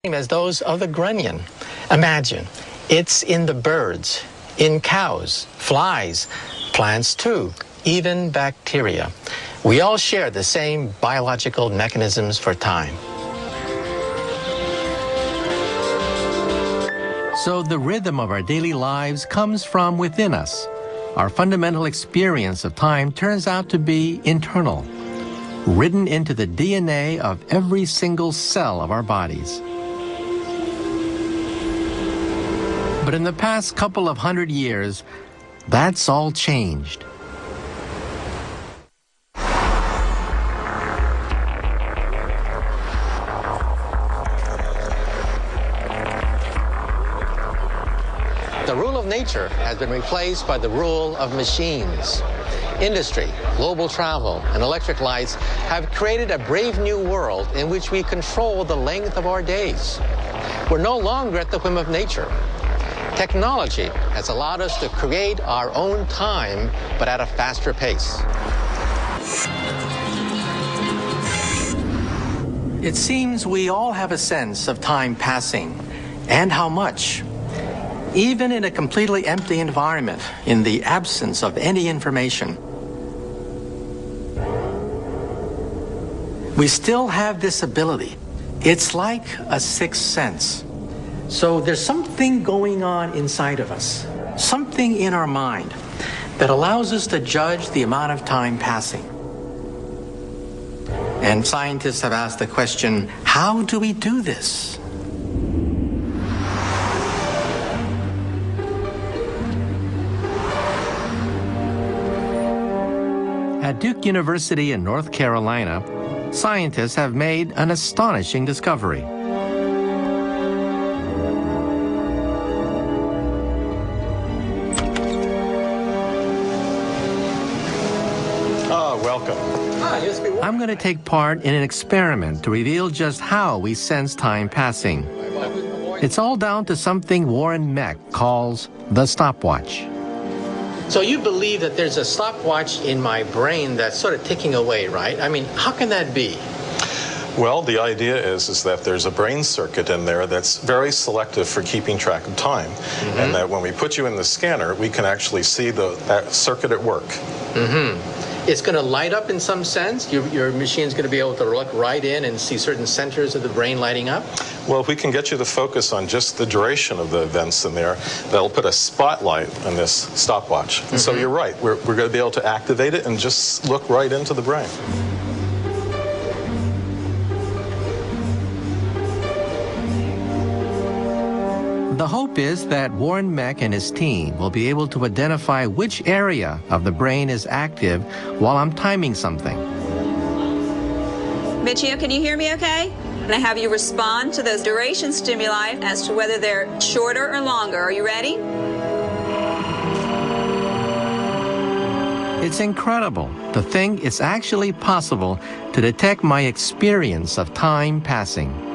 as those of the grunion. Imagine, it's in the birds, in cows, flies, plants too, even bacteria. We all share the same biological mechanisms for time. So the rhythm of our daily lives comes from within us. Our fundamental experience of time turns out to be internal, written into the DNA of every single cell of our bodies. But in the past couple of 100 years, that's all changed. The rule of nature has been replaced by the rule of machines. Industry, global travel, and electric lights have created a brave new world in which we control the length of our days. We're no longer at the whim of nature. Technology has allowed us to create our own time, but at a faster pace. It seems we all have a sense of time passing, and how much. Even in a completely empty environment, in the absence of any information, we still have this ability. It's like a sixth sense. So there's something going on inside of us, something in our mind that allows us to judge the amount of time passing. And scientists have asked the question, how do we do this? At Duke University in North Carolina, scientists have made an astonishing discovery. Welcome. I'm going to take part in an experiment to reveal just how we sense time passing. It's all down to something Warren Mech calls the stopwatch. So you believe that there's a stopwatch in my brain that's sort of ticking away, right? I mean, how can that be? Well, the idea is that there's a brain circuit in there that's very selective for keeping track of time. And that when we put you in the scanner, we can actually see that circuit at work. It's going to light up in some sense? Your machine's going to be able to look right in and see certain centers of the brain lighting up? Well, if we can get you to focus on just the duration of the events in there, that'll put a spotlight on this stopwatch. And so you're right, we're going to be able to activate it and just look right into the brain. The hope is that Warren Mech and his team will be able to identify which area of the brain is active while I'm timing something. Michio, can you hear me okay? And I have you respond to those duration stimuli as to whether they're shorter or longer. Are you ready? It's incredible to think it's actually possible to detect my experience of time passing.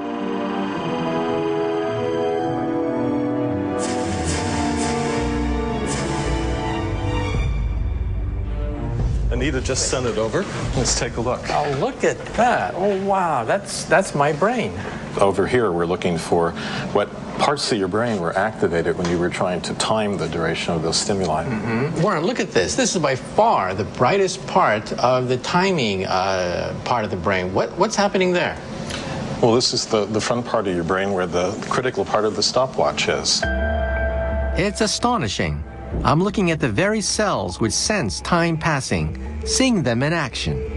Anita just sent it over. Let's take a look. Oh, look at that. Oh, wow. That's my brain. Over here, we're looking for what parts of your brain were activated when you were trying to time the duration of those stimuli. Warren, look at this. This is by far the brightest part of the timing part of the brain. What's happening there? Well, this is the front part of your brain where the critical part of the stopwatch is. It's astonishing. I'm looking at the very cells which sense time passing, seeing them in action.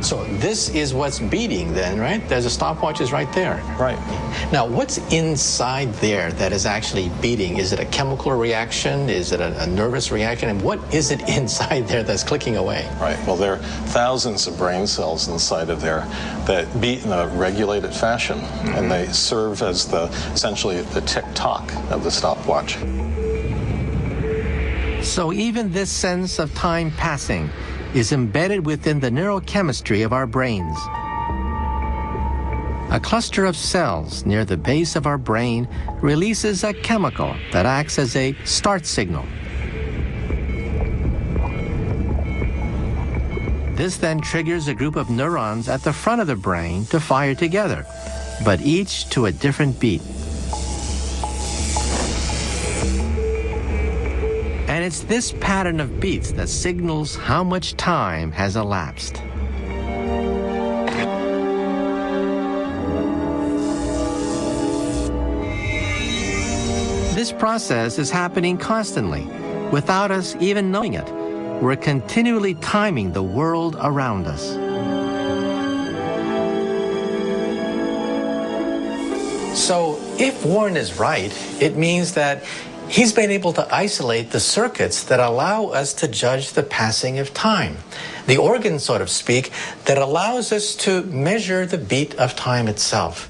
So this is what's beating then, right? There's a stopwatch is right there. Right. Now, what's inside there that is actually beating? Is it a chemical reaction? Is it a nervous reaction? And what is it inside there that's clicking away? Right. Well, there are thousands of brain cells inside of there that beat in a regulated fashion, and they serve as essentially the tick-tock of the stopwatch. So even this sense of time passing is embedded within the neurochemistry of our brains. A cluster of cells near the base of our brain releases a chemical that acts as a start signal. This then triggers a group of neurons at the front of the brain to fire together, but each to a different beat. And it's this pattern of beats that signals how much time has elapsed. This process is happening constantly, without us even knowing it. We're continually timing the world around us. So, if Warren is right, it means that he's been able to isolate the circuits that allow us to judge the passing of time. The organ, so to speak, that allows us to measure the beat of time itself.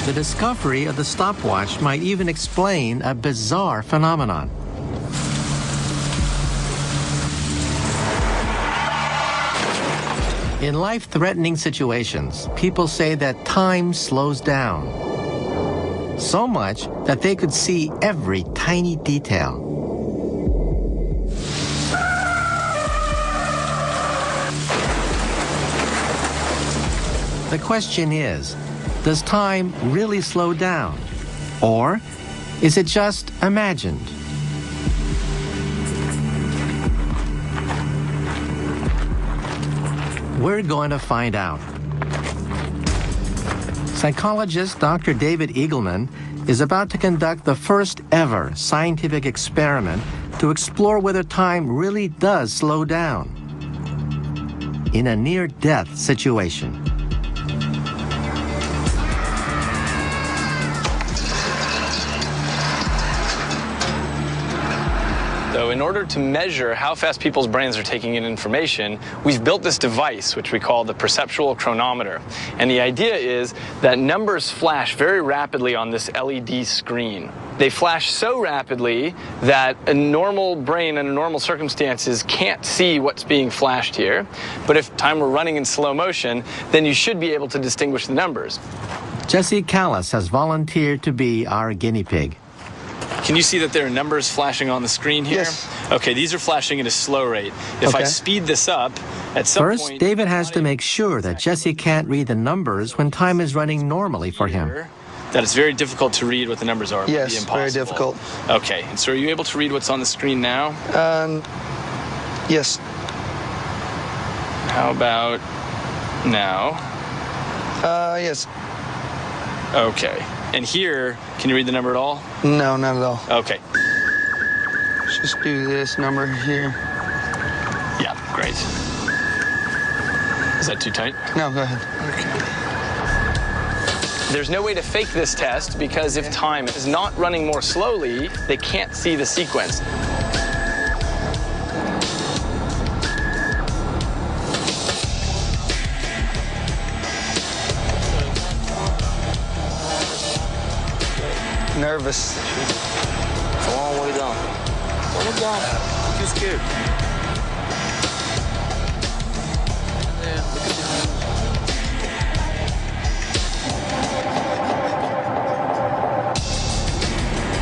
The discovery of the stopwatch might even explain a bizarre phenomenon. In life-threatening situations, people say that time slows down. So much that they could see every tiny detail. The question is, does time really slow down? Or is it just imagined? We're going to find out. Psychologist Dr. David Eagleman is about to conduct the first ever scientific experiment to explore whether time really does slow down in a near-death situation. So in order to measure how fast people's brains are taking in information, we've built this device, which we call the perceptual chronometer. And the idea is that numbers flash very rapidly on this LED screen. They flash so rapidly that a normal brain under normal circumstances can't see what's being flashed here. But if time were running in slow motion, then you should be able to distinguish the numbers. Jesse Callis has volunteered to be our guinea pig. Can you see that there are numbers flashing on the screen here? Yes. Okay, these are flashing at a slow rate. If I speed this up, at some point... First, David has to make sure that Jesse can't read the numbers when time is running normally for him. That it's very difficult to read what the numbers are. Yes, very difficult. Okay, and so are you able to read what's on the screen now? Yes. How about now? Yes. Okay. And here, can you read the number at all? No, not at all. Okay. Just do this number here. Yeah, great. Is that too tight? No, go ahead. Okay. There's no way to fake this test because if time is not running more slowly, they can't see the sequence. Nervous. It's a long way down. Slow it down. You're too scared. Yeah, look at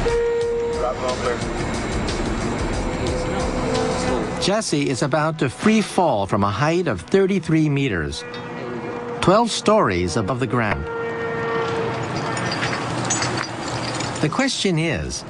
the drop over. Jesse is about to free fall from a height of 33 meters, 12 stories above the ground. The question is,